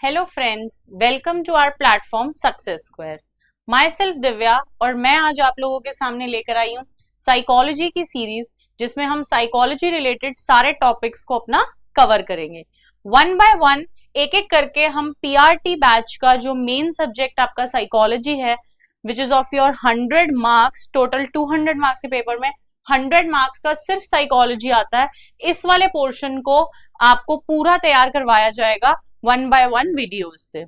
Hello friends, welcome to our platform success square. Myself Divya और मैं आज आप लोगों के सामने लेकर आई हूँ साइकोलॉजी की सीरीज, जिसमें हम साइकोलॉजी रिलेटेड सारे टॉपिक्स को अपना कवर करेंगे। वन बाय वन एक एक करके हम पीआरटी बैच का जो मेन सब्जेक्ट आपका साइकोलॉजी है, which is of your 100 marks, total 200 marks के पेपर में 100 मार्क्स का सिर्फ साइकोलॉजी आता है। इस वाले पोर्शन को आपको पूरा तैयार करवाया जाएगा वन बाय वन वीडियोस से।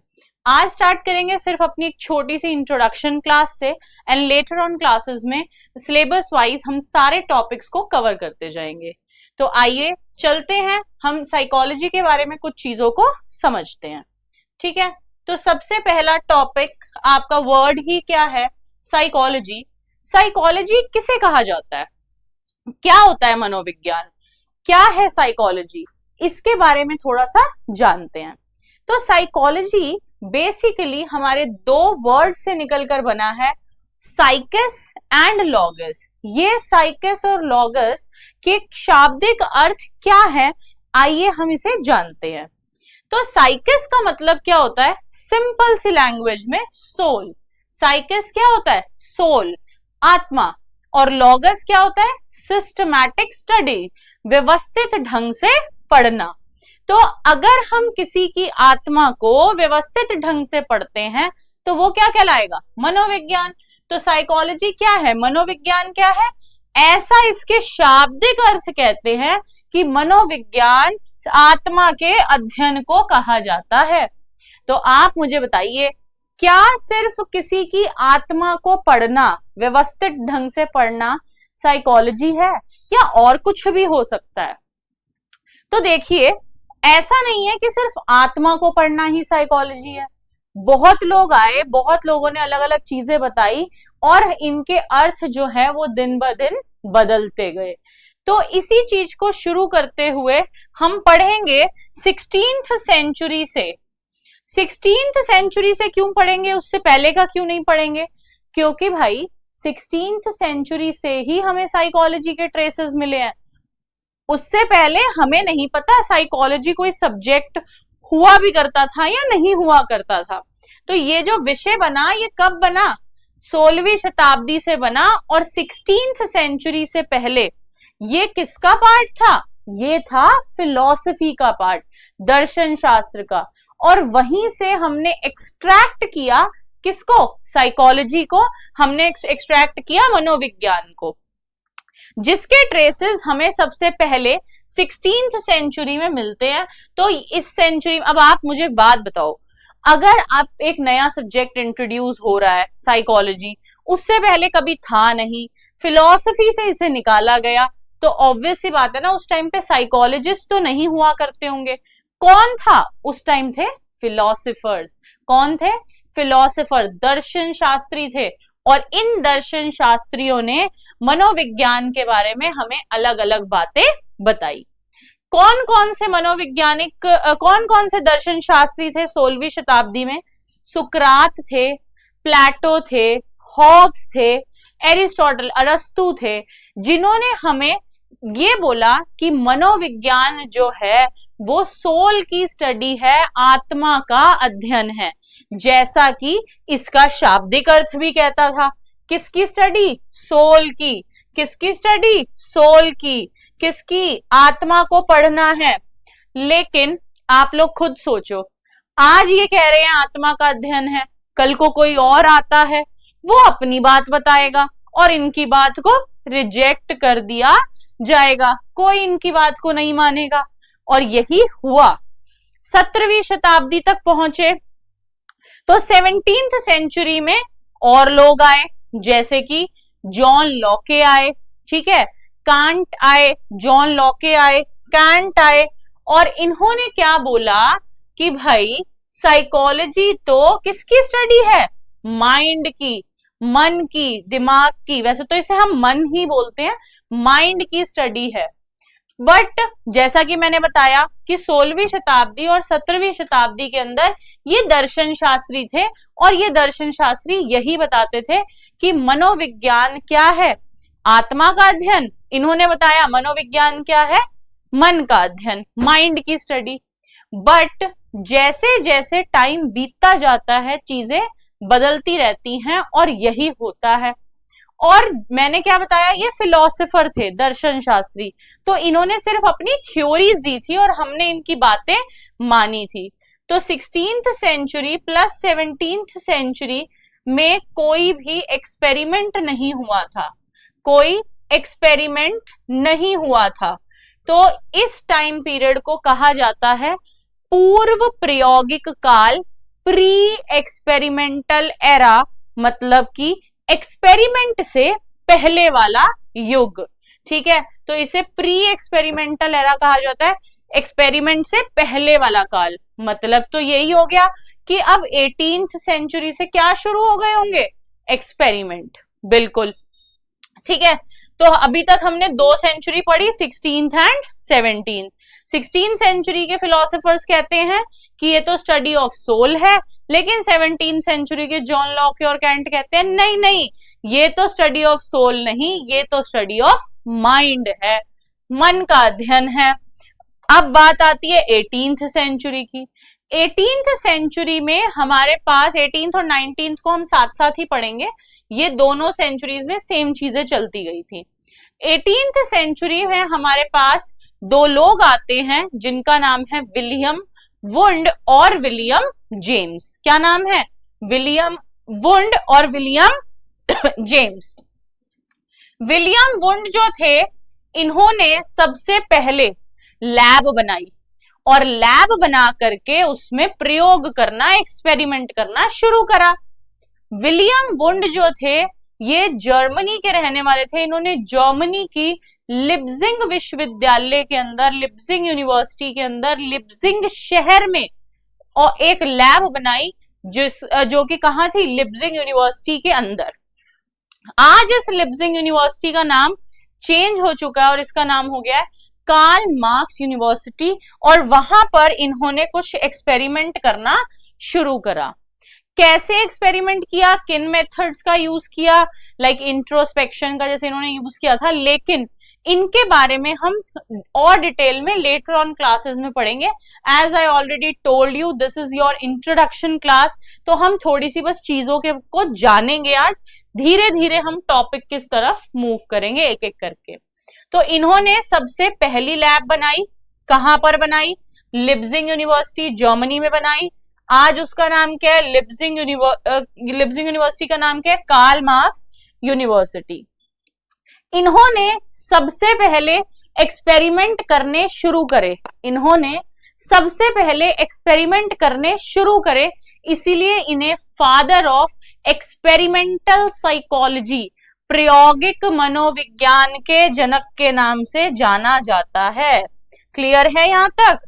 आज स्टार्ट करेंगे सिर्फ अपनी एक छोटी सी इंट्रोडक्शन क्लास से, एंड लेटर ऑन क्लासेस में सिलेबस वाइज हम सारे टॉपिक्स को कवर करते जाएंगे। तो आइए चलते हैं, हम साइकोलॉजी के बारे में कुछ चीजों को समझते हैं। ठीक है, तो सबसे पहला टॉपिक आपका वर्ड ही क्या है? साइकोलॉजी। साइकोलॉजी किसे कहा जाता है? क्या होता है मनोविज्ञान? क्या है साइकोलॉजी? इसके बारे में थोड़ा सा जानते हैं। तो साइकोलॉजी बेसिकली हमारे दो वर्ड से निकलकर बना है, साइकस एंड लॉगस। ये साइकस और लॉगस के शाब्दिक अर्थ क्या है, आइए हम इसे जानते हैं। तो साइकस का मतलब क्या होता है? सिंपल सी लैंग्वेज में सोल। साइकस क्या होता है? सोल, आत्मा। और लॉगस क्या होता है? सिस्टमैटिक स्टडी, व्यवस्थित ढंग से पढ़ना। तो अगर हम किसी की आत्मा को व्यवस्थित ढंग से पढ़ते हैं तो वो क्या कहलाएगा? मनोविज्ञान। तो साइकोलॉजी क्या है? मनोविज्ञान क्या है? ऐसा इसके शाब्दिक अर्थ कहते हैं कि मनोविज्ञान आत्मा के अध्ययन को कहा जाता है। तो आप मुझे बताइए, क्या सिर्फ किसी की आत्मा को पढ़ना, व्यवस्थित ढंग से पढ़ना साइकोलॉजी है, या और कुछ भी हो सकता है? तो देखिए, ऐसा नहीं है कि सिर्फ आत्मा को पढ़ना ही साइकोलॉजी है। बहुत लोग आए, बहुत लोगों ने अलग अलग चीजें बताई और इनके अर्थ जो है वो दिन ब दिन बदलते गए। तो इसी चीज को शुरू करते हुए हम पढ़ेंगे 16th सेंचुरी से। 16th सेंचुरी से क्यों पढ़ेंगे? उससे पहले का क्यों नहीं पढ़ेंगे? क्योंकि भाई 16th सेंचुरी से ही हमें साइकोलॉजी के ट्रेसेस मिले हैं। उससे पहले हमें नहीं पता साइकोलॉजी कोई सब्जेक्ट हुआ भी करता था या नहीं हुआ करता था। तो ये जो विषय बना, ये कब बना? 16वीं शताब्दी से बना। और 16th सेंचुरी से पहले ये किसका पार्ट था? ये था फिलॉसफी का पार्ट, दर्शन शास्त्र का। और वहीं से हमने एक्सट्रैक्ट किया किसको? साइकोलॉजी को। हमने एक्सट्रैक्ट किया मनोविज्ञान को, जिसके ट्रेसेस हमें सबसे पहले 16th सेंचुरी में मिलते हैं। तो इस सेंचुरी, अब आप मुझे एक बात बताओ, अगर आप एक नया सब्जेक्ट इंट्रोड्यूस हो रहा है साइकोलॉजी, उससे पहले कभी था नहीं, फिलॉसफी से इसे निकाला गया, तो ऑब्वियस सी बात है ना, उस टाइम पे साइकोलॉजिस्ट तो नहीं हुआ करते होंगे। कौन था उस टाइम? थे फिलोसोफर्स। कौन थे? फिलोसोफर, दर्शन शास्त्री थे। और इन दर्शन शास्त्रियों ने मनोविज्ञान के बारे में हमें अलग अलग बातें बताई। कौन कौन से मनोवैज्ञानिक, कौन कौन से दर्शन शास्त्री थे 16वीं शताब्दी में? सुकरात थे, प्लेटो थे, हॉब्स थे, एरिस्टोटल, अरस्तु थे, जिन्होंने हमें ये बोला कि मनोविज्ञान जो है वो सोल की स्टडी है, आत्मा का अध्ययन है। जैसा कि इसका शाब्दिक अर्थ भी कहता था। किसकी स्टडी? सोल की। किसकी स्टडी? सोल की। किसकी? आत्मा को पढ़ना है। लेकिन आप लोग खुद सोचो, आज ये कह रहे हैं आत्मा का अध्ययन है, कल को कोई और आता है, वो अपनी बात बताएगा और इनकी बात को रिजेक्ट कर दिया जाएगा, कोई इनकी बात को नहीं मानेगा। और यही हुआ। 17वीं शताब्दी तक पहुंचे तो 17th सेंचुरी में और लोग आए, जैसे कि जॉन लॉके आए, ठीक है, कांट आए, जॉन लॉके आए, कांट आए, और इन्होंने क्या बोला कि भाई साइकोलॉजी तो किसकी स्टडी है? माइंड की, मन की, दिमाग की। वैसे तो इसे हम मन ही बोलते हैं, माइंड की स्टडी है। बट जैसा कि मैंने बताया कि 16वीं शताब्दी और 17वीं शताब्दी के अंदर ये दर्शन शास्त्री थे, और ये दर्शन शास्त्री यही बताते थे कि मनोविज्ञान क्या है? आत्मा का अध्ययन। इन्होंने बताया मनोविज्ञान क्या है? मन का अध्ययन, माइंड की स्टडी। बट जैसे जैसे टाइम बीतता जाता है चीजें बदलती रहती हैं और यही होता है। और मैंने क्या बताया, ये फिलोसोफर थे, दर्शन शास्त्री, तो इन्होंने सिर्फ अपनी थ्योरीज दी थी और हमने इनकी बातें मानी थी। तो 16th century plus 17th century में कोई भी एक्सपेरिमेंट नहीं हुआ था, कोई एक्सपेरिमेंट नहीं हुआ था। तो इस टाइम पीरियड को कहा जाता है पूर्व प्रायोगिक काल, प्री एक्सपेरिमेंटल एरा, मतलब कि एक्सपेरिमेंट से पहले वाला युग। ठीक है, तो इसे प्री एक्सपेरिमेंटल एरा कहा जाता है, एक्सपेरिमेंट से पहले वाला काल। मतलब तो यही हो गया कि अब 18th सेंचुरी से क्या शुरू हो गए होंगे, एक्सपेरिमेंट। बिल्कुल ठीक है। तो अभी तक हमने 2 सेंचुरी पढ़ी, 16th and 17th। 16th century के फिलोसोफर्स कहते हैं कि ये तो स्टडी ऑफ सोल है, लेकिन 17th सेंचुरी के जॉन लॉक और कैंट कहते हैं नहीं नहीं, ये तो स्टडी ऑफ सोल नहीं, ये तो स्टडी ऑफ माइंड है, मन का अध्ययन है। अब बात आती है 18th सेंचुरी की। 18th सेंचुरी में हमारे पास 18th और 19th को हम साथ साथ ही पढ़ेंगे, ये दोनों सेंचुरीज में सेम चीजें चलती गई थी। 18th सेंचुरी में हमारे पास 2 लोग आते हैं जिनका नाम है विलियम वुंड और विलियम जेम्स। क्या नाम है, विलियम वुंड और विलियम जेम्स। विलियम वुंड जो थे, इन्होंने सबसे पहले लैब बनाई और लैब बना करके उसमें प्रयोग करना, एक्सपेरिमेंट करना शुरू करा। विलियम वुंड जो थे ये जर्मनी के रहने वाले थे। इन्होंने जर्मनी की लिप्जिंग विश्वविद्यालय के अंदर, लिप्जिंग यूनिवर्सिटी के अंदर, लिप्जिंग शहर में और एक लैब बनाई जो कि कहां थी, लिप्जिंग यूनिवर्सिटी के अंदर। आज इस लिप्जिंग यूनिवर्सिटी का नाम चेंज हो चुका है और इसका नाम हो गया है कार्ल मार्क्स यूनिवर्सिटी। और वहां पर इन्होंने कुछ एक्सपेरिमेंट करना शुरू करा। कैसे एक्सपेरिमेंट किया, किन मेथड्स का यूज किया, लाइक इंट्रोस्पेक्शन का जैसे इन्होंने यूज किया था, लेकिन इनके बारे में हम और डिटेल में लेटर ऑन क्लासेस में पढ़ेंगे। As I already told you, this is your introduction class, तो हम थोड़ी सी बस चीजों के को जानेंगे आज, धीरे धीरे हम टॉपिक की तरफ मूव करेंगे एक एक करके। तो इन्होंने सबसे पहली लैब बनाई, कहां पर बनाई, लिप्जिंग यूनिवर्सिटी जर्मनी में बनाई। आज उसका नाम क्या है, लिप्जिंग यूनिवर्सिटी का नाम क्या है, कार्ल मार्क्स यूनिवर्सिटी। इन्होंने सबसे पहले एक्सपेरिमेंट करने शुरू करे, इन्होंने सबसे पहले एक्सपेरिमेंट करने शुरू करे, इसीलिए इन्हें फादर ऑफ एक्सपेरिमेंटल साइकोलॉजी, प्रायोगिक मनोविज्ञान के जनक के नाम से जाना जाता है। क्लियर है यहां तक,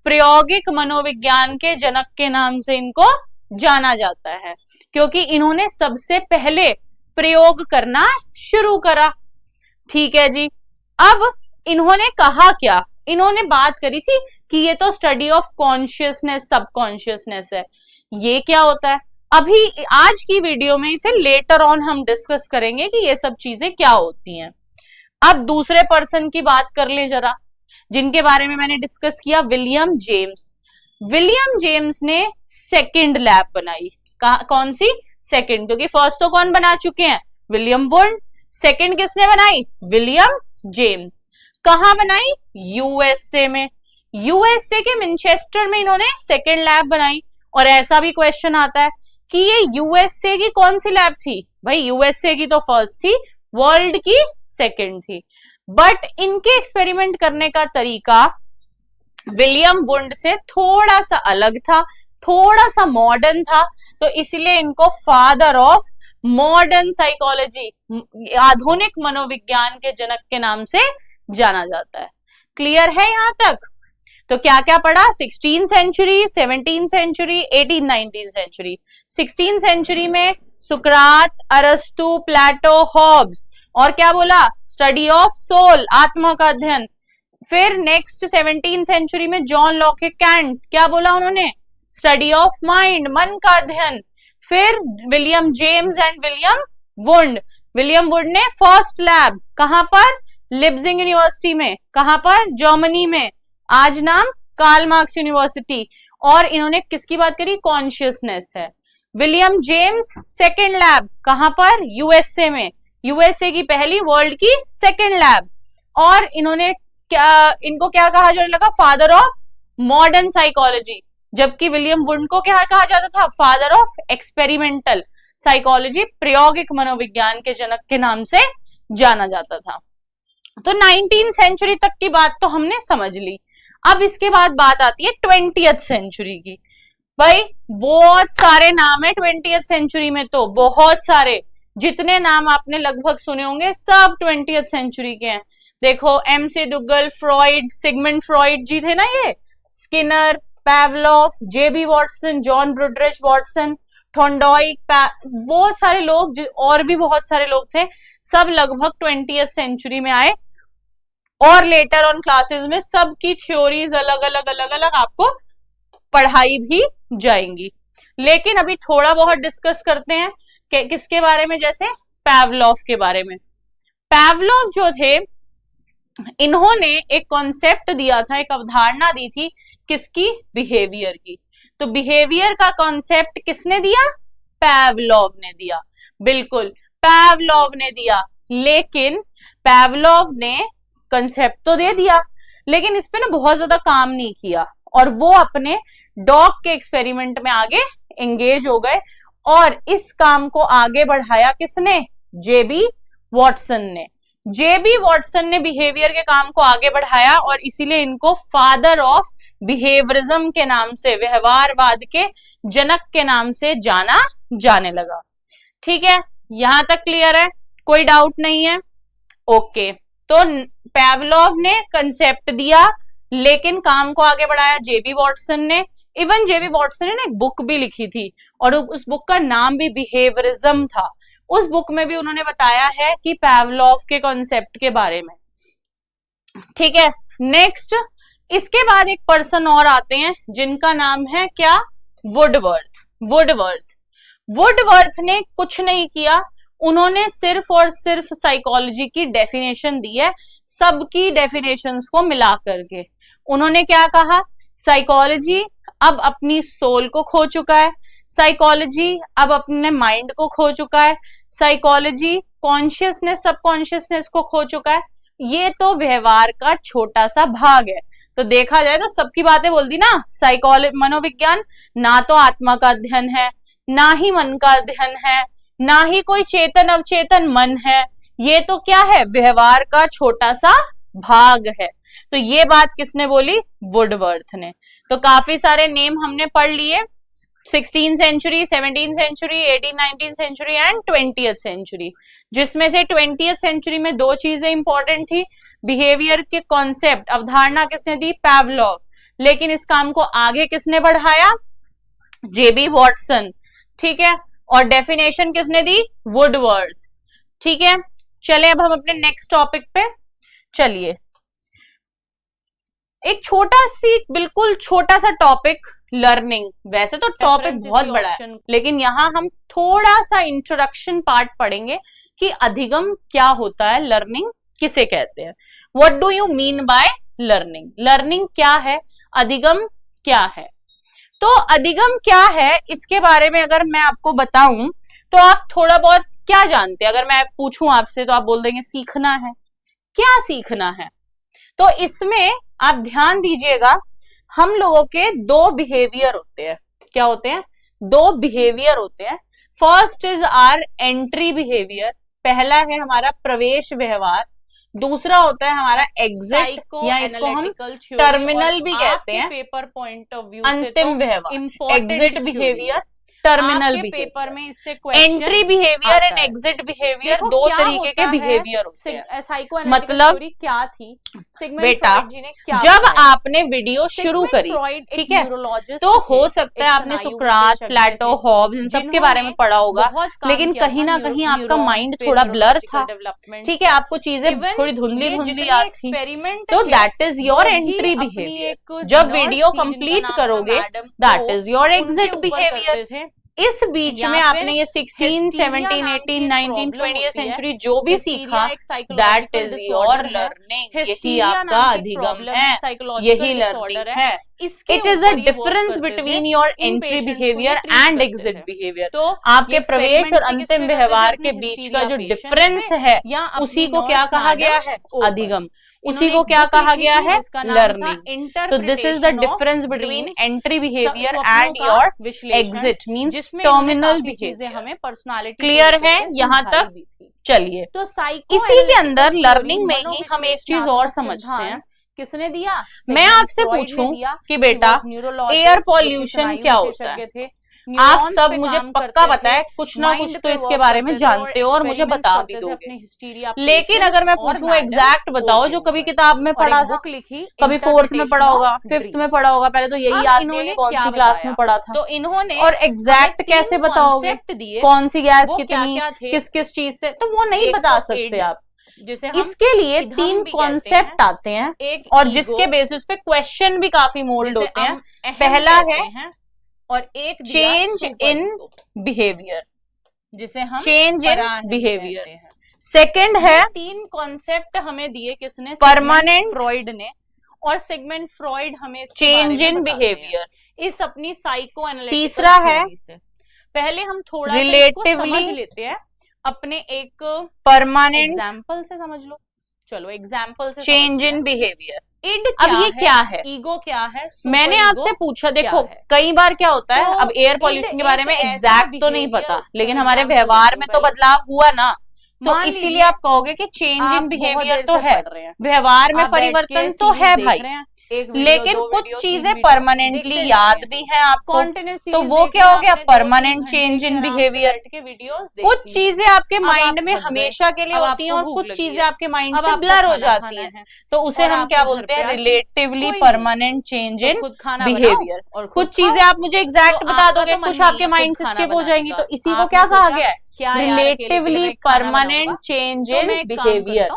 प्रायोगिक मनोविज्ञान के जनक के नाम से इनको जाना जाता है, क्योंकि इन्होंने सबसे पहले प्रयोग करना शुरू करा। ठीक है जी। अब इन्होंने कहा क्या, इन्होंने बात करी थी कि ये तो स्टडी ऑफ कॉन्शियसनेस, सबकॉन्शियसनेस है। ये क्या होता है, अभी आज की वीडियो में इसे लेटर ऑन हम डिस्कस करेंगे कि ये सब चीजें क्या होती हैं। अब दूसरे पर्सन की बात कर ले जरा, जिनके बारे में मैंने डिस्कस किया, विलियम जेम्स। विलियम जेम्स ने सेकंड लैब बनाई। कौन सी, सेकंड, क्योंकि फर्स्ट तो कौन बना चुके हैं, विलियम वुंड। सेकंड किसने बनाई, विलियम जेम्स। कहां बनाई, यूएसए में, यूएसए के मैनचेस्टर में इन्होंने सेकंड लैब बनाई। और ऐसा भी क्वेश्चन आता है कि ये यूएसए की कौन सी लैब थी, भाई यूएसए की तो फर्स्ट थी, वर्ल्ड की सेकंड थी। बट इनके एक्सपेरिमेंट करने का तरीका विलियम वुंड से थोड़ा सा अलग था, थोड़ा सा मॉडर्न था, तो इसलिए इनको फादर ऑफ मॉडर्न साइकोलॉजी, आधुनिक मनोविज्ञान के जनक के नाम से जाना जाता है। क्लियर है यहां तक। तो क्या क्या पढ़ा, 16th century, 17th century, 18th 19th century. 16th century में सुकरात, अरस्तु, प्लेटो, हॉब्स, और क्या बोला, स्टडी ऑफ सोल, आत्मा का अध्ययन। फिर नेक्स्ट 17th सेंचुरी में जॉन लॉक, कैंट, क्या बोला उन्होंने, स्टडी ऑफ माइंड, मन का अध्ययन। फिर William James and William wound. William wound ने फर्स्ट लैब कहां पर, लिप्जिंग यूनिवर्सिटी में, कहां पर, जर्मनी में, आज नाम कार्ल मार्क्स यूनिवर्सिटी। और इन्होंने किसकी बात करी, कॉन्शियसनेस है। विलियम जेम्स सेकेंड लैब, कहां पर, यूएसए में, यूएसए की पहली, वर्ल्ड की सेकेंड लैब। और इन्होंने इनको क्या कहा जाने लगा, फादर ऑफ मॉडर्न साइकोलॉजी, जबकि विलियम वुंड को क्या कहा जाता था, फादर ऑफ एक्सपेरिमेंटल साइकोलॉजी, प्रायोगिक मनोविज्ञान के जनक के नाम से जाना जाता था। तो 19वीं सेंचुरी तक की बात तो हमने समझ ली। अब इसके बाद बात आती है 20th सेंचुरी की। भाई बहुत सारे नाम है 20th सेंचुरी में, तो बहुत सारे, जितने नाम आपने लगभग सुने होंगे सब 20th सेंचुरी के हैं। देखो MC Dougall, Freud, Sigmund Freud ji थे ना ये, Skinner, Pavlov, JB Watson, John Broadus Watson, Thorndike, बहुत सारे लोग और भी बहुत सारे लोग थे, सब लगभग 20th सेंचुरी में आए। और लेटर ऑन क्लासेस में सबकी थ्योरीज अलग अलग आपको पढ़ाई भी जाएंगी। लेकिन अभी थोड़ा बहुत डिस्कस करते हैं कि किसके बारे में, जैसे पैवलोव के बारे में। पैवलोव जो थे, इन्होंने एक कॉन्सेप्ट दिया था, एक अवधारणा दी थी, किसकी, बिहेवियर की। तो बिहेवियर का कॉन्सेप्ट किसने दिया, पैवलोव ने दिया, बिल्कुल पैवलोव ने दिया। लेकिन पैवलोव ने कंसेप्ट तो दे दिया, लेकिन इस पे ना बहुत ज्यादा काम नहीं किया, और वो अपने डॉग के एक्सपेरिमेंट में आगे एंगेज हो गए। और इस काम को आगे बढ़ाया किसने, JB वॉटसन ने। JB वॉटसन ने बिहेवियर के काम को आगे बढ़ाया, और इसीलिए इनको फादर ऑफ बिहेवियरिज्म के नाम से, व्यवहारवाद के जनक के नाम से जाना जाने लगा। ठीक है, यहां तक क्लियर है, कोई डाउट नहीं है, ओके। तो पैवलोव ने कंसेप्ट दिया, लेकिन काम को आगे बढ़ाया JB वॉटसन ने। इवन JB वॉटसन ने ना एक बुक भी लिखी थी, और उस बुक का नाम भी बिहेवियरिज्म था। उस बुक में भी उन्होंने बताया है कि पैवलोव के कॉन्सेप्ट के बारे में। ठीक है, नेक्स्ट इसके बाद एक पर्सन और आते हैं जिनका नाम है क्या, वुडवर्थ। वुडवर्थ ने कुछ नहीं किया, उन्होंने सिर्फ और सिर्फ साइकोलॉजी की डेफिनेशन दी है, सबकी डेफिनेशंस को मिला करके। उन्होंने क्या कहा, साइकोलॉजी अब अपनी सोल को खो चुका है, साइकोलॉजी अब अपने माइंड को खो चुका है, साइकोलॉजी कॉन्शियसनेस, सबकॉन्शियसनेस को खो चुका है। ये तो व्यवहार का छोटा सा भाग है। तो देखा जाए तो सबकी बातें बोल दी ना। साइकोलॉजी, मनोविज्ञान ना तो आत्मा का अध्ययन है, ना ही मन का अध्ययन है, ना ही कोई चेतन अवचेतन मन है, ये तो क्या है, व्यवहार का छोटा सा भाग है। तो ये बात किसने बोली, वुडवर्थ ने। तो काफी सारे नेम हमने पढ़ लिए, 16th century, 17th century, 18th 19th century and 20th century, जिसमें से 20th सेंचुरी में दो चीजें इंपॉर्टेंट थी। बिहेवियर के कॉन्सेप्ट, अवधारणा किसने दी, पैवलोव। लेकिन इस काम को आगे किसने बढ़ाया, JB वॉटसन। ठीक है, और डेफिनेशन किसने दी, वुडवर्थ। ठीक है, चले अब हम अपने नेक्स्ट टॉपिक पे चलिए। एक बिल्कुल छोटा सा टॉपिक, लर्निंग। वैसे तो टॉपिक बहुत बड़ा है, लेकिन यहाँ हम थोड़ा सा इंट्रोडक्शन पार्ट पढ़ेंगे कि अधिगम क्या होता है, लर्निंग किसे कहते हैं, what do you mean by learning. Learning क्या है, अधिगम क्या है। तो अधिगम क्या है, इसके बारे में अगर मैं आपको बताऊं तो आप थोड़ा बहुत क्या जानते हैं। अगर मैं पूछूं आपसे तो आप बोल देंगे सीखना है। क्या सीखना है, तो इसमें आप ध्यान दीजिएगा, हम लोगों के दो बिहेवियर होते हैं। क्या होते हैं, दो बिहेवियर होते हैं। First is our entry behaviour, पहला है हमारा प्रवेश व्यवहार, दूसरा होता है हमारा एग्जिट, या इसको हम टर्मिनल भी कहते हैं। पेपर पॉइंट ऑफ व्यू अंतिम व्यवहार, एग्जिट बिहेवियर, टर्मिनल पेपर में इससे entry behaviour and exit behaviour दो तरीके के बिहेवियर होते हैं। मतलब क्या थी बेटा, जब आपने वीडियो शुरू करी, ठीक है, तो हो सकता है आपने सुकरात, प्लेटो, हॉब्स इन सब के बारे में पढ़ा होगा, लेकिन कहीं ना कहीं आपका माइंड थोड़ा ब्लर था। ठीक है, आपको चीजें थोड़ी धुंधली धुंधली याद थी, तो that is your entry behaviour. जब वीडियो कंप्लीट करोगे, that is your exit behaviour. इस बीच में आपने ये 16, 17, 18, 19, 20th सेंचुरी जो भी सीखा, दैट इज योर लर्निंग। यही आपका अधिगम है, यही लर्निंग है। It is a difference between your entry behaviour and exit behaviour. तो आपके प्रवेश और अंतिम व्यवहार के बीच का जो डिफरेंस है, उसी को क्या कहा गया है? अधिगम। उसी को क्या कहा गया है? लर्निंग। तो this is the difference between entry behaviour and your exit means terminal behaviour. हमें पर्सनालिटी क्लियर है यहाँ तक? चलिए, तो इसी के अंदर लर्निंग में ही हम एक चीज और समझते हैं। किसने दिया? मैं आपसे पूछूं कि बेटा एयर पॉल्यूशन क्या होता है? आप सब मुझे पक्का पता है कुछ ना कुछ तो इसके बारे में जानते हो और मुझे बता भी दोगे, लेकिन अगर मैं पूछूं एग्जैक्ट बताओ जो कभी किताब में पढ़ा था, कभी 4th में पढ़ा होगा, 5th में पढ़ा होगा, पहले तो यही याद नहीं है कौन सी क्लास में पढ़ा था। तो इन्होंने और एग्जैक्ट कैसे बताओगे कौन सी गैस कितनी किस किस चीज से, तो वो नहीं बता सकते आप। जैसे इसके लिए 3 कॉन्सेप्ट आते हैं और जिसके बेसिस पे क्वेश्चन भी काफी मोल्ड होते हैं। पहला है और एक चेंज इन बिहेवियर, जिसे हम चेंज इन बिहेवियर। सेकंड है 3 कॉन्सेप्ट हमें दिए किसने? परमानेंट फ्रॉइड ने, और सिगमंड फ्रॉइड हमें चेंज इन बिहेवियर इस अपनी साइको एनालिटिकल। तीसरा है, पहले हम थोड़ा रिलेटिवली समझ लेते हैं अपने एक परमानेंट एग्जाम्पल से, समझ लो। चलो एग्जाम्पल से, चेंज इन बिहेवियर। अब ये क्या है? ईगो क्या है? मैंने आपसे पूछा, देखो कई बार क्या होता है, अब एयर पॉल्यूशन के बारे में एग्जैक्ट तो नहीं पता, लेकिन हमारे व्यवहार में तो बदलाव हुआ ना, तो इसीलिए आप कहोगे कि चेंज इन बिहेवियर तो है, व्यवहार में परिवर्तन तो है भाई, लेकिन कुछ चीजें परमानेंटली याद भी हैं आपको, तो वो क्या हो गया? Permanent change in behaviour. कुछ चीजें आपके माइंड में हमेशा के लिए होती हैं और कुछ चीजें आपके माइंड से ब्लर हो जाती हैं, तो उसे हम क्या बोलते हैं? Relatively permanent change in behaviour. और कुछ चीजें आप मुझे एग्जैक्ट बता दोगे, कुछ आपके माइंड से स्किप हो जाएंगी, तो इसी को क्या कहा गया है? Relatively permanent change in behaviour.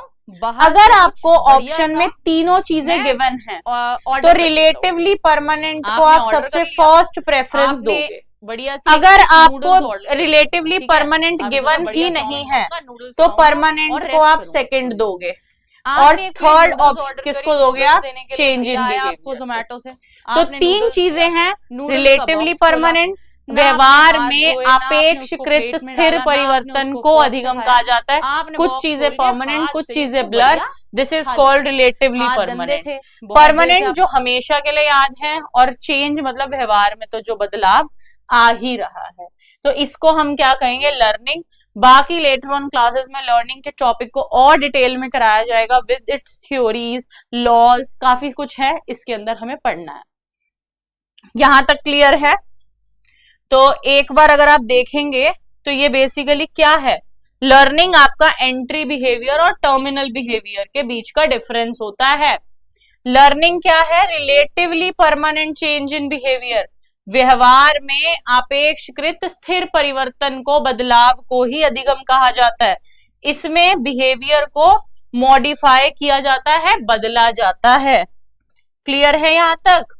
अगर आपको ऑप्शन में तीनों चीजें गिवन हैं, तो रिलेटिवली परमानेंट को आप सबसे फर्स्ट प्रेफरेंस दोगे। अगर आपको रिलेटिवली परमानेंट गिवन ही नहीं है, तो परमानेंट को आप सेकंड दोगे, और थर्ड ऑप्शन किसको दोगे आप? Change in behaviour. जोमेटो से तो 3 चीजें हैं, रिलेटिवली परमानेंट, व्यवहार में अपेक्षाकृत स्थिर परिवर्तन को अधिगम कहा जाता है, कुछ चीजें परमानेंट, कुछ चीजें blur, this is called relatively permanent. Permanent जो हमेशा के लिए याद है, और चेंज मतलब व्यवहार में तो जो बदलाव आ ही रहा है, तो इसको हम क्या कहेंगे? लर्निंग। बाकी लेटर ऑन क्लासेस में लर्निंग के टॉपिक को और डिटेल में कराया जाएगा विद इट्स थ्योरीज, लॉज, काफी कुछ है इसके अंदर हमें पढ़ना है। यहां तक क्लियर है? तो एक बार अगर आप देखेंगे तो ये बेसिकली क्या है? लर्निंग आपका एंट्री बिहेवियर और टर्मिनल बिहेवियर के बीच का डिफरेंस होता है। लर्निंग क्या है? Relatively permanent change in behaviour, व्यवहार में अपेक्षाकृत स्थिर परिवर्तन को, बदलाव को ही अधिगम कहा जाता है। इसमें बिहेवियर को मॉडिफाई किया जाता है, बदला जाता है। क्लियर है यहां तक?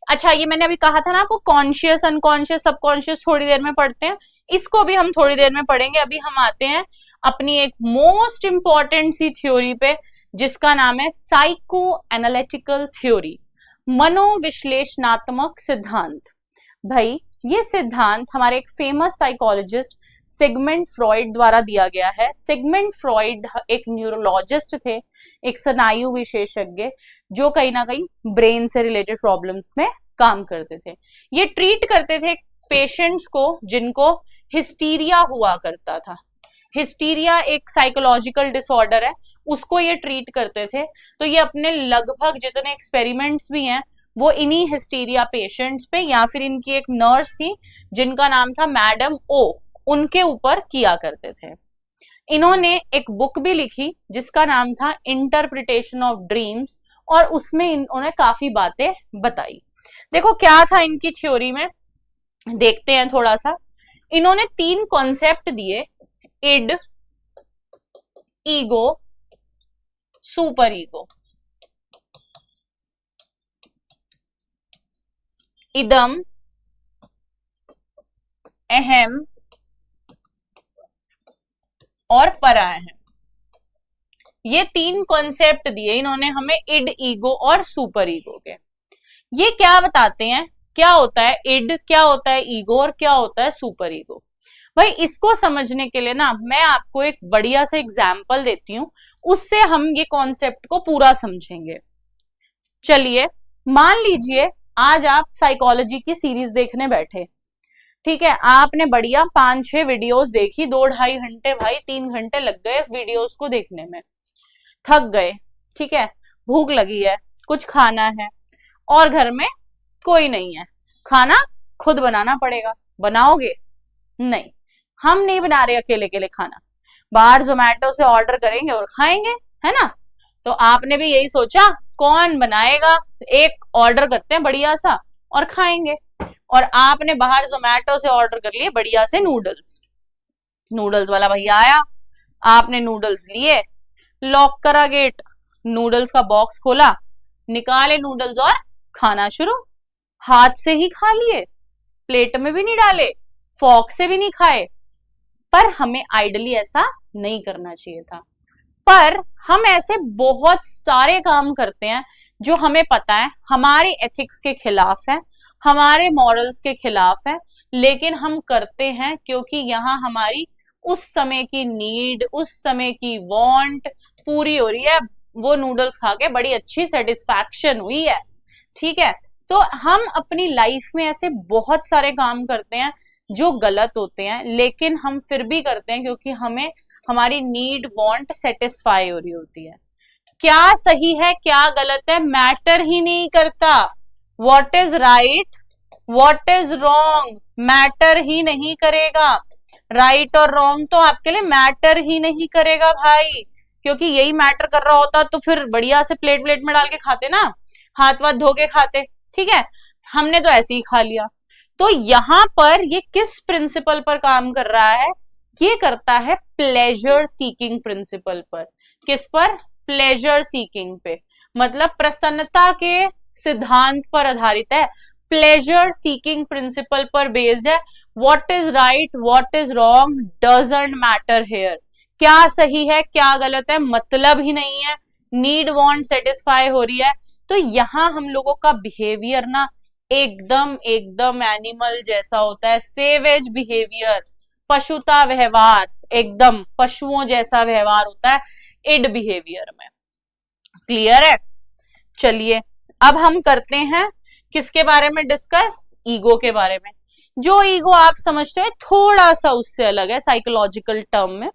अच्छा, ये मैंने अभी कहा था ना आपको, कॉन्शियस, अनकॉन्शियस, सबकॉन्शियस थोड़ी देर में पढ़ते हैं, इसको भी हम थोड़ी देर में पढ़ेंगे। अभी हम आते हैं अपनी एक मोस्ट इंपॉर्टेंट सी थ्योरी पे, जिसका नाम है साइको एनालिटिकल थ्योरी, मनोविश्लेषणात्मक सिद्धांत। भाई ये सिद्धांत हमारे एक फेमस साइकोलॉजिस्ट सिगमंड फ्रॉइड द्वारा दिया गया है। सिगमंड फ्रॉइड एक न्यूरोलॉजिस्ट थे, एक स्नायु विशेषज्ञ, जो कहीं ना कहीं ब्रेन से रिलेटेड प्रॉब्लम्स में काम करते थे। ये ट्रीट करते थे पेशेंट्स को जिनको हिस्टीरिया हुआ करता था। हिस्टीरिया एक साइकोलॉजिकल डिसऑर्डर है, उसको ये ट्रीट करते थे। तो ये अपने लगभग जितने एक्सपेरिमेंट्स भी हैं वो इन्हीं हिस्टीरिया पेशेंट्स पे, या फिर इनकी एक नर्स थी जिनका नाम था मैडम ओ, उनके ऊपर किया करते थे। इन्होंने एक बुक भी लिखी जिसका नाम था इंटरप्रिटेशन ऑफ ड्रीम्स, और उसमें इन्होंने काफी बातें बताई। देखो क्या था इनकी थ्योरी में, देखते हैं थोड़ा सा। इन्होंने 3 कॉन्सेप्ट दिए, इड, ईगो, सुपर ईगो। इदम, अहम और परा अहम, ये तीन कॉन्सेप्ट दिए इन्होंने हमें इड, ईगो और सुपर ईगो के। ये क्या बताते हैं, क्या होता है इड, क्या होता है ईगो और क्या होता है सुपर ईगो। भाई इसको समझने के लिए ना मैं आपको एक बढ़िया सा एग्जाम्पल देती हूँ, उससे हम ये कॉन्सेप्ट को पूरा समझेंगे। चलिए मान लीजिए आज आप साइकोलॉजी की सीरीज देखने बैठे, ठीक है, आपने बढ़िया 5-6 वीडियोस देखी, 2-2.5 घंटे, भाई 3 घंटे लग गए वीडियोस को देखने में, थक गए, ठीक है, भूख लगी है, कुछ खाना है और घर में कोई नहीं है, खाना खुद बनाना पड़ेगा, बनाओगे? नहीं, हम नहीं बना रहे अकेले अकेले खाना, बाहर जोमेटो से ऑर्डर करेंगे और खाएंगे, है ना। तो आपने भी यही सोचा कौन बनाएगा, एक ऑर्डर करते हैं बढ़िया सा और खाएंगे, और आपने बाहर जोमेटो से ऑर्डर कर लिए बढ़िया से नूडल्स, नूडल्स वाला भैया आया, आपने नूडल्स लिए, लॉक करा गेट, नूडल्स का बॉक्स खोला, निकाले नूडल्स और खाना शुरू, हाथ से ही खा लिए, प्लेट में भी नहीं डाले, फॉर्क से भी नहीं खाए। पर हमें आइडली ऐसा नहीं करना चाहिए था, पर हम ऐसे बहुत सारे काम करते हैं जो हमें पता है हमारे एथिक्स के खिलाफ है, हमारे मॉरल्स के खिलाफ है, लेकिन हम करते हैं क्योंकि यहाँ हमारी उस समय की नीड, उस समय की वांट पूरी हो रही है, वो नूडल्स खा के बड़ी अच्छी सेटिस्फैक्शन हुई है, ठीक है। तो हम अपनी लाइफ में ऐसे बहुत सारे काम करते हैं जो गलत होते हैं, लेकिन हम फिर भी करते हैं क्योंकि हमें हमारी नीड वांट सेटिस्फाई हो रही होती है। क्या सही है क्या गलत है मैटर ही नहीं करता, what is right what is wrong matter ही नहीं करेगा, राइट और रॉन्ग तो आपके लिए मैटर ही नहीं करेगा भाई, क्योंकि यही मैटर कर रहा होता तो फिर बढ़िया से प्लेट प्लेट में डाल के खाते ना, हाथ वाथ धो के खाते, ठीक है, हमने तो ऐसे ही खा लिया। तो यहां पर ये किस प्रिंसिपल पर काम कर रहा है, ये करता है प्लेजर सीकिंग प्रिंसिपल पर। किस पर? प्लेजर सीकिंग पे, मतलब प्रसन्नता के सिद्धांत पर आधारित है, प्लेजर सीकिंग प्रिंसिपल पर बेस्ड है। What is right what is wrong doesn't matter here, क्या सही है क्या गलत है मतलब ही नहीं है, नीड वांट सेटिस्फाई हो रही है। तो यहां हम लोगों का बिहेवियर ना एकदम एकदम एनिमल जैसा होता है, सेवेज बिहेवियर, पशुता व्यवहार, एकदम पशुओं जैसा व्यवहार होता है इड बिहेवियर में। क्लियर है? चलिए अब हम करते हैं किसके बारे में डिस्कस, ईगो के बारे में। जो ईगो आप समझते हो थोड़ा सा उससे अलग है साइकोलॉजिकल टर्म में।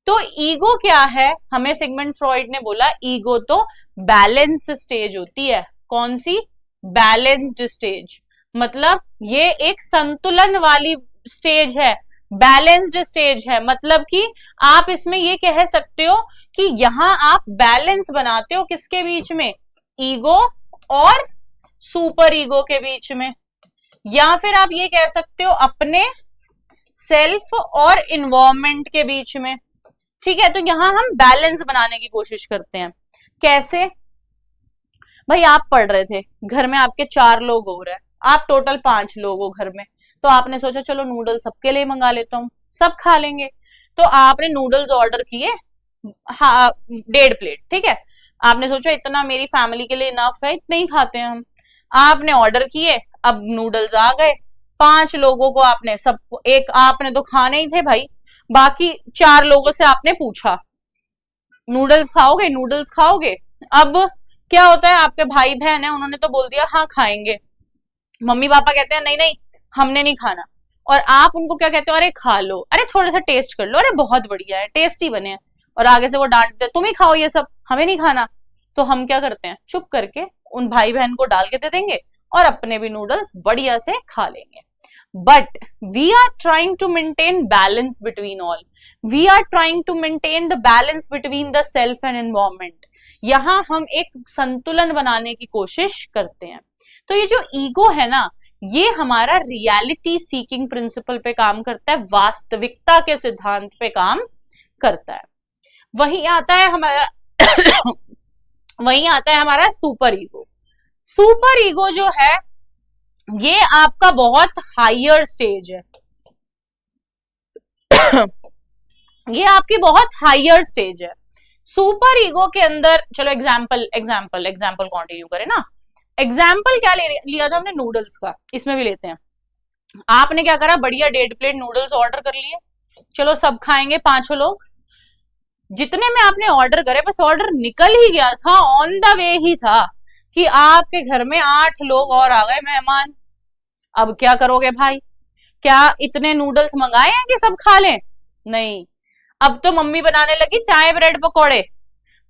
तो ईगो क्या है, हमें सिगमंड फ्रॉइड ने बोला ईगो तो बैलेंस स्टेज होती है। कौन सी? बैलेंस्ड स्टेज, मतलब ये एक संतुलन वाली स्टेज है, बैलेंस्ड स्टेज है, मतलब कि आप इसमें ये कह सकते हो कि यहां आप बैलेंस बनाते हो किसके बीच में, ईगो और सुपर ईगो के बीच में, या फिर आप ये कह सकते हो अपने सेल्फ और इन्वायरमेंट के बीच में, ठीक है। तो यहां हम बैलेंस बनाने की कोशिश करते हैं। कैसे? भाई आप पढ़ रहे थे, घर में आपके 4 लोग हो रहे हैं, आप टोटल 5 लोग हो घर में, तो आपने सोचा चलो नूडल्स सबके लिए मंगा लेता हूँ, सब खा लेंगे। तो आपने नूडल्स ऑर्डर किए 1.5 प्लेट, ठीक है, आपने सोचा इतना मेरी फैमिली के लिए इनफ है, इतने ही खाते हैं हम। आपने ऑर्डर किए, अब नूडल्स आ गए, 5 लोगों को आपने सबको, एक आपने तो खाने ही थे भाई, बाकी 4 लोगों से आपने पूछा नूडल्स खाओगे नूडल्स खाओगे। अब क्या होता है, आपके भाई बहन है उन्होंने तो बोल दिया हाँ खाएंगे, मम्मी पापा कहते हैं नहीं नहीं हमने नहीं खाना, और आप उनको क्या कहते हो, अरे खा लो, अरे थोड़ा सा टेस्ट कर लो, अरे बहुत बढ़िया है टेस्टी बने हैं, और आगे से वो डांटते तुम ही खाओ ये सब हमें नहीं खाना। तो हम क्या करते हैं, चुप करके उन भाई बहन को डाल के दे देंगे और अपने भी नूडल्स बढ़िया से खा लेंगे। But we are trying to maintain balance between all, we are trying to maintain the balance between the self and environment. यहां हम एक संतुलन बनाने की कोशिश करते हैं। तो ये जो ईगो है ना, ये हमारा रियलिटी सीकिंग प्रिंसिपल पे काम करता है, वास्तविकता के सिद्धांत पे काम करता है। वही आता है हमारा वही आता है हमारा सुपर ईगो। सुपर ईगो जो है ये आपका बहुत हायर स्टेज है, ये आपकी बहुत हायर स्टेज है। सुपर ईगो के अंदर, चलो एग्जाम्पल कंटिन्यू करें ना। एग्जाम्पल क्या लिया था हमने, नूडल्स का, इसमें भी लेते हैं। आपने क्या करा, बढ़िया 1.5 प्लेट नूडल्स ऑर्डर कर लिए, चलो सब खाएंगे 5 लोग। जितने में आपने ऑर्डर करे, बस ऑर्डर निकल ही गया था, ऑन द वे ही था कि आपके घर में 8 लोग और आ गए मेहमान। अब क्या करोगे भाई, क्या इतने नूडल्स मंगाए हैं कि सब खा लें? नहीं, अब तो मम्मी बनाने लगी चाय ब्रेड पकौड़े,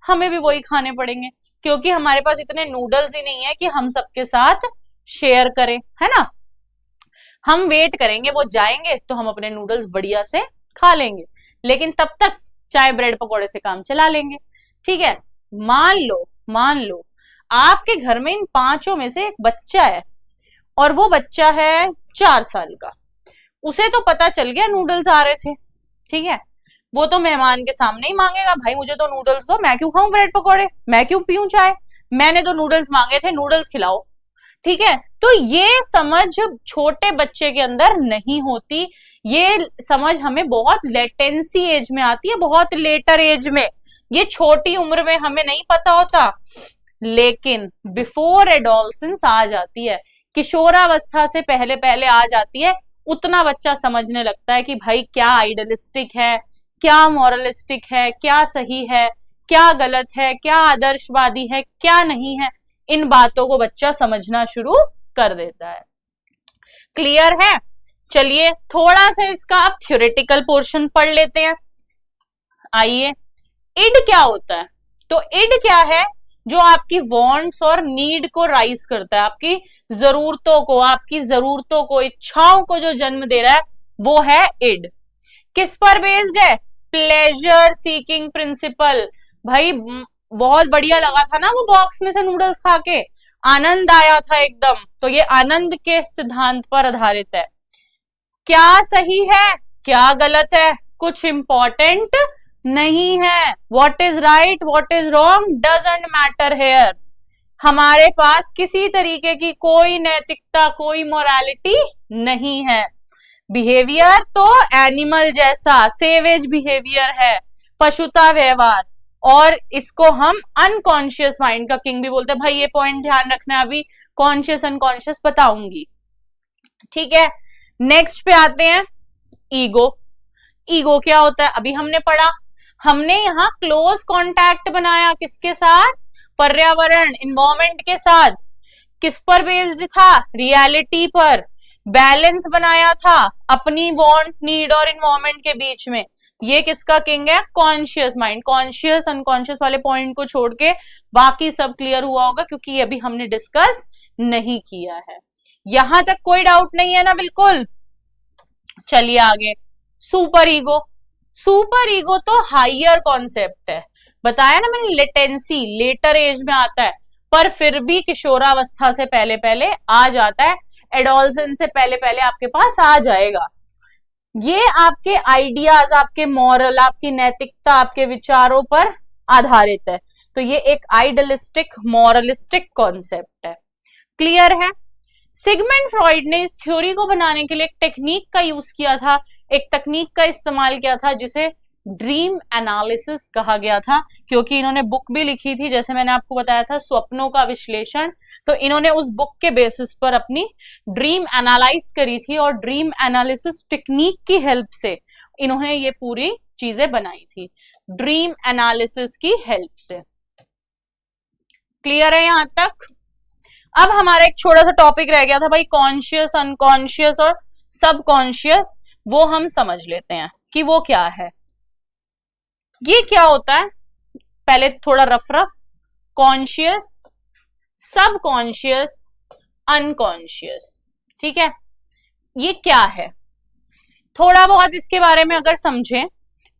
हमें भी वही खाने पड़ेंगे, क्योंकि हमारे पास इतने नूडल्स ही नहीं है कि हम सबके साथ शेयर करें, है ना। हम वेट करेंगे, वो जाएंगे तो हम अपने नूडल्स बढ़िया से खा लेंगे, लेकिन तब तक चाय ब्रेड पकौड़े से काम चला लेंगे। ठीक है, मान लो आपके घर में इन 5 में से एक बच्चा है, और वो बच्चा है 4 साल का। उसे तो पता चल गया नूडल्स आ रहे थे, ठीक है, वो तो मेहमान के सामने ही मांगेगा, भाई मुझे तो नूडल्स दो, मैं क्यों खाऊं ब्रेड पकौड़े, मैं क्यों पीऊं चाय, मैंने तो नूडल्स मांगे थे, नूडल्स खिलाओ। ठीक है, तो ये समझ छोटे बच्चे के अंदर नहीं होती, ये समझ हमें बहुत लेटेंसी एज में आती है, बहुत लेटर एज में, ये छोटी उम्र में हमें नहीं पता होता, लेकिन बिफोर एडोलसेंस आ जाती है, किशोरावस्था से पहले पहले आ जाती है, उतना बच्चा समझने लगता है कि भाई क्या आइडियलिस्टिक है, क्या मॉरलिस्टिक है, क्या सही है, क्या गलत है, क्या आदर्शवादी है, क्या नहीं है, इन बातों को बच्चा समझना शुरू कर देता है। क्लियर है? चलिए थोड़ा सा इसका आप थ्योरेटिकल पोर्शन पढ़ लेते हैं। आइए, इड क्या होता है? तो इड क्या है? जो आपकी वांट्स और नीड को राइज करता है, आपकी जरूरतों को, इच्छाओं को जो जन्म दे रहा है, वो है इड। किस पर बेस्ड है? Pleasure seeking principle. भाई बहुत बढ़िया लगा था ना वो बॉक्स में से नूडल्स खा के, आनंद आया था एकदम, तो ये आनंद के सिद्धांत पर आधारित है। क्या सही है, क्या गलत है, कुछ इंपॉर्टेंट नहीं है। What is right, what is wrong doesn't matter here. हमारे पास किसी तरीके की कोई नैतिकता, कोई मोरालिटी नहीं है। बिहेवियर तो एनिमल जैसा सेवेज बिहेवियर है, पशुता व्यवहार, और इसको हम अनकॉन्शियस माइंड का किंग भी बोलते हैं। भाई ये पॉइंट ध्यान रखना, अभी कॉन्शियस अनकॉन्शियस बताऊंगी। ठीक है, नेक्स्ट पे आते हैं, ईगो। ईगो क्या होता है? अभी हमने पढ़ा, हमने यहाँ क्लोज कॉन्टैक्ट बनाया, किसके साथ? पर्यावरण, इन्वायरमेंट के साथ। किस पर बेस्ड था? रियलिटी पर। बैलेंस बनाया था अपनी वांट, नीड और इन्वायरमेंट के बीच में। ये किसका किंग है? Conscious mind. कॉन्शियस अनकॉन्शियस वाले पॉइंट को छोड़ के बाकी सब क्लियर हुआ होगा, क्योंकि ये अभी हमने डिस्कस नहीं किया है। यहां तक कोई डाउट नहीं है ना? बिल्कुल। चलिए आगे, सुपर ईगो। सुपर ईगो तो हाइयर कॉन्सेप्ट है, बताया ना मैंने, लेटेंसी, लेटर एज में आता है, पर फिर भी किशोरावस्था से पहले पहले आ जाता है, एडोलसेंस से पहले पहले आपके पास आ जाएगा। ये आपके आइडियाज, आपके मॉरल, आपकी नैतिकता, आपके विचारों पर आधारित है, तो ये एक आइडियलिस्टिक मॉरलिस्टिक कॉन्सेप्ट है। क्लियर है? सिगमंड फ्रॉइड ने इस थ्योरी को बनाने के लिए एक टेक्निक का यूज किया था, एक तकनीक का इस्तेमाल किया था जिसे ड्रीम एनालिसिस कहा गया था, क्योंकि इन्होंने बुक भी लिखी थी, जैसे मैंने आपको बताया था, स्वप्नों का विश्लेषण। तो इन्होंने उस बुक के बेसिस पर अपनी ड्रीम एनालाइज करी थी, और ड्रीम एनालिसिस टेक्निक की हेल्प से इन्होंने ये पूरी चीजें बनाई थी, ड्रीम एनालिसिस की हेल्प से। क्लियर है यहां तक? अब हमारा एक छोटा सा टॉपिक रह गया था भाई, कॉन्शियस, अनकॉन्शियस और सबकॉन्शियस। वो हम समझ लेते हैं कि वो क्या है। ये क्या होता है, पहले थोड़ा रफ कॉन्शियस, सबकॉन्शियस, अनकॉन्शियस। ठीक है, ये क्या है? थोड़ा बहुत इसके बारे में अगर समझें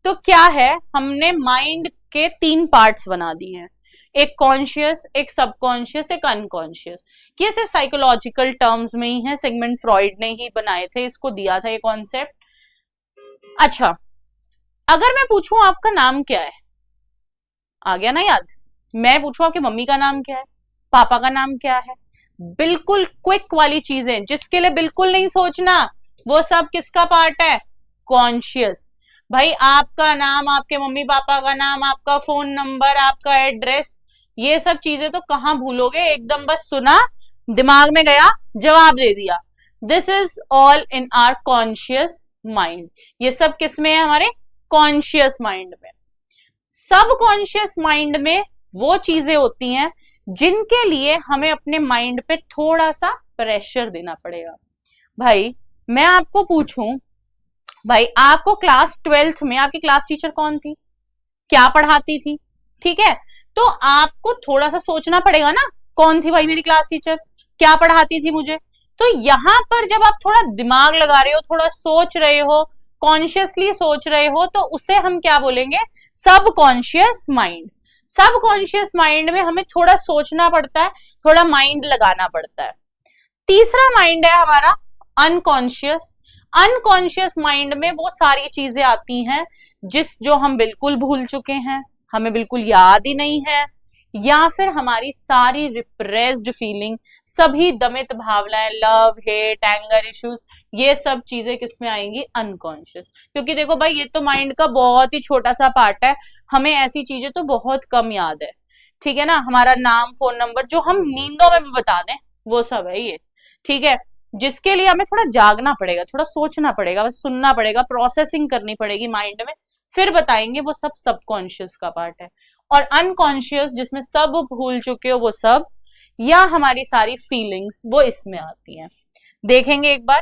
तो क्या है, हमने माइंड के 3 पार्ट्स बना दिए हैं, एक कॉन्शियस, एक सबकॉन्शियस, एक अनकॉन्शियस। ये सिर्फ साइकोलॉजिकल टर्म्स में ही है, सिगमंड फ्रॉइड ने ही बनाए थे, इसको दिया था ये कॉन्सेप्ट। अच्छा, अगर मैं पूछूं आपका नाम क्या है, आ गया ना याद? मैं पूछूं आपकी मम्मी का नाम क्या है, पापा का नाम क्या है, बिल्कुल क्विक वाली चीजें जिसके लिए बिल्कुल नहीं सोचना, वो सब किसका पार्ट है? कॉन्शियस। भाई आपका नाम, आपके मम्मी पापा का नाम, आपका फोन नंबर, आपका एड्रेस, ये सब चीजें तो कहाँ भूलोगे, एकदम बस सुना, दिमाग में गया, जवाब दे दिया। This is all in are conscious mind. ये सब किस में है? हमारे कॉन्शियस माइंड में। सब कॉन्शियस माइंड में वो चीजें होती हैं जिनके लिए हमें अपने माइंड पे थोड़ा सा प्रेशर देना पड़ेगा। भाई मैं आपको पूछूं, भाई आपको क्लास 12th में आपकी क्लास टीचर कौन थी, क्या पढ़ाती थी? ठीक है, तो आपको थोड़ा सा सोचना पड़ेगा ना, कौन थी भाई मेरी क्लास टीचर, क्या पढ़ाती थी मुझे। तो यहां पर जब आप थोड़ा दिमाग लगा रहे हो, थोड़ा सोच रहे हो, कॉन्शियसली सोच रहे हो, तो उसे हम क्या बोलेंगे? सब कॉन्शियस माइंड। सब कॉन्शियस माइंड में हमें थोड़ा सोचना पड़ता है, थोड़ा माइंड लगाना पड़ता है। तीसरा माइंड है हमारा अनकॉन्शियस। अनकॉन्शियस माइंड में वो सारी चीजें आती हैं जो हम बिल्कुल भूल चुके हैं, हमें बिल्कुल याद ही नहीं है, या फिर हमारी सारी रिप्रेस्ड फीलिंग, सभी दमित भावनाएं, लव, हेट, एंगर इश्यूज, ये सब चीजें किस में आएंगी? अनकॉन्शियस। क्योंकि देखो भाई, ये तो माइंड का बहुत ही छोटा सा पार्ट है, हमें ऐसी चीजें तो बहुत कम याद है, ठीक है ना, हमारा नाम, फोन नंबर, जो हम नींदों में भी बता दें, वो सब है ये, ठीक है। जिसके लिए हमें थोड़ा जागना पड़ेगा, थोड़ा सोचना पड़ेगा, बस सुनना पड़ेगा, प्रोसेसिंग करनी पड़ेगी माइंड में, फिर बताएंगे, वो सब सबकॉन्शियस का पार्ट है। और अनकॉन्शियस, जिसमें सब भूल चुके हो वो सब, या हमारी सारी फीलिंग्स, वो इसमें आती हैं। देखेंगे एक बार।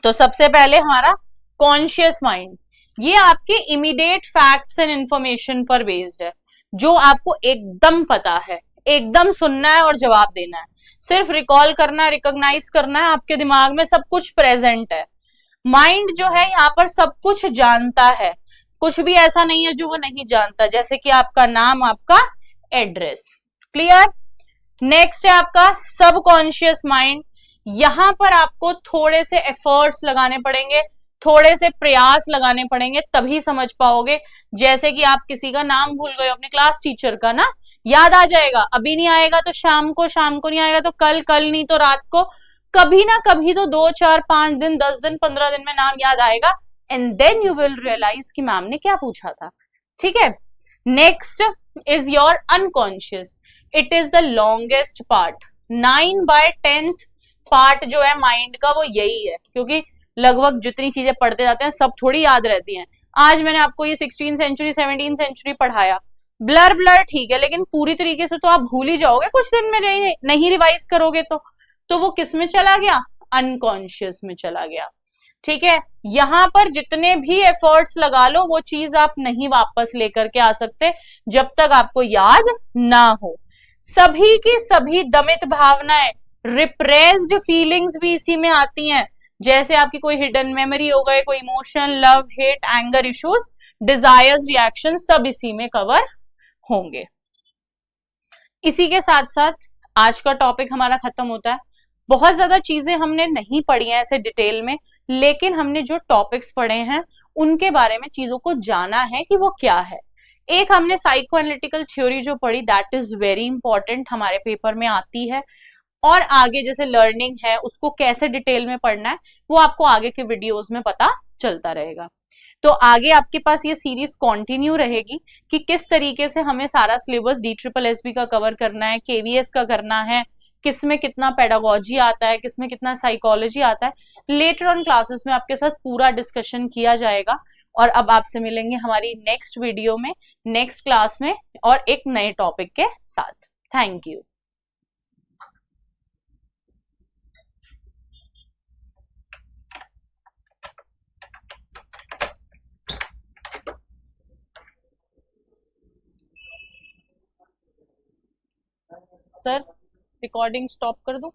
तो सबसे पहले हमारा कॉन्शियस माइंड, ये आपके इमीडिएट फैक्ट्स एंड इंफॉर्मेशन पर बेस्ड है, जो आपको एकदम पता है, एकदम सुनना है और जवाब देना है, सिर्फ रिकॉल करना है, रिकॉग्नाइज करना है, आपके दिमाग में सब कुछ प्रेजेंट है। माइंड जो है यहाँ पर सब कुछ जानता है, कुछ भी ऐसा नहीं है जो वो नहीं जानता, जैसे कि आपका नाम, आपका एड्रेस। क्लियर? नेक्स्ट है आपका सबकॉन्शियस माइंड। यहां पर आपको थोड़े से एफर्ट्स लगाने पड़ेंगे, थोड़े से प्रयास लगाने पड़ेंगे, तभी समझ पाओगे। जैसे कि आप किसी का नाम भूल गए, अपने क्लास टीचर का ना, याद आ जाएगा, अभी नहीं आएगा तो शाम को, शाम को नहीं आएगा तो कल, कल नहीं तो रात को, कभी ना कभी तो 2 4 5 दिन, 10 दिन, 15 दिन में नाम याद आएगा, and then you will realise कि मैम ने क्या पूछा था। ठीक है। Next is your unconscious. It is the longest part. 9/10 part जो है माइंड का, वो यही है, क्योंकि लगभग जितनी चीजें पढ़ते जाते हैं सब थोड़ी याद रहती हैं। आज मैंने आपको ये 16th सेंचुरी 17th सेंचुरी पढ़ाया, ब्लर ब्लर ठीक है, लेकिन पूरी तरीके से तो आप भूल ही जाओगे कुछ दिन में, नहीं रिवाइज करोगे तो वो किस में चला गया? अनकॉन्शियस में चला गया। ठीक है। यहां पर जितने भी एफर्ट्स लगा लो, वो चीज आप नहीं वापस लेकर के आ सकते जब तक आपको याद ना हो। सभी की सभी दमित भावनाएं, रिप्रेस्ड फीलिंग्स भी इसी में आती हैं, जैसे आपकी कोई हिडन मेमोरी हो गए, कोई emotion, love, hate, anger issues, desires, reaction, सब इसी में कवर होंगे। इसी के साथ साथ आज का टॉपिक हमारा खत्म होता है। बहुत ज्यादा चीजें हमने नहीं पढ़ी हैं ऐसे डिटेल में, लेकिन हमने जो टॉपिक्स पढ़े हैं उनके बारे में चीजों को जाना है कि वो क्या है। एक हमने साइको एनालिटिकल थ्योरी जो पढ़ी, दैट इज वेरी इंपॉर्टेंट, हमारे पेपर में आती है। और आगे जैसे लर्निंग है, उसको कैसे डिटेल में पढ़ना है, वो आपको आगे के वीडियोस में पता चलता रहेगा। तो आगे आपके पास ये सीरीज कंटिन्यू रहेगी कि किस तरीके से हमें सारा सिलेबस DSSB का कवर करना है, KVS का करना है, किसमें कितना पेडागोजी आता है, किसमें कितना साइकोलॉजी आता है। लेटर ऑन क्लासेस में आपके साथ पूरा डिस्कशन किया जाएगा। और अब आपसे मिलेंगे हमारी नेक्स्ट वीडियो में, नेक्स्ट क्लास में, और एक नए टॉपिक के साथ। Thank you. Sir recording stop कर दो।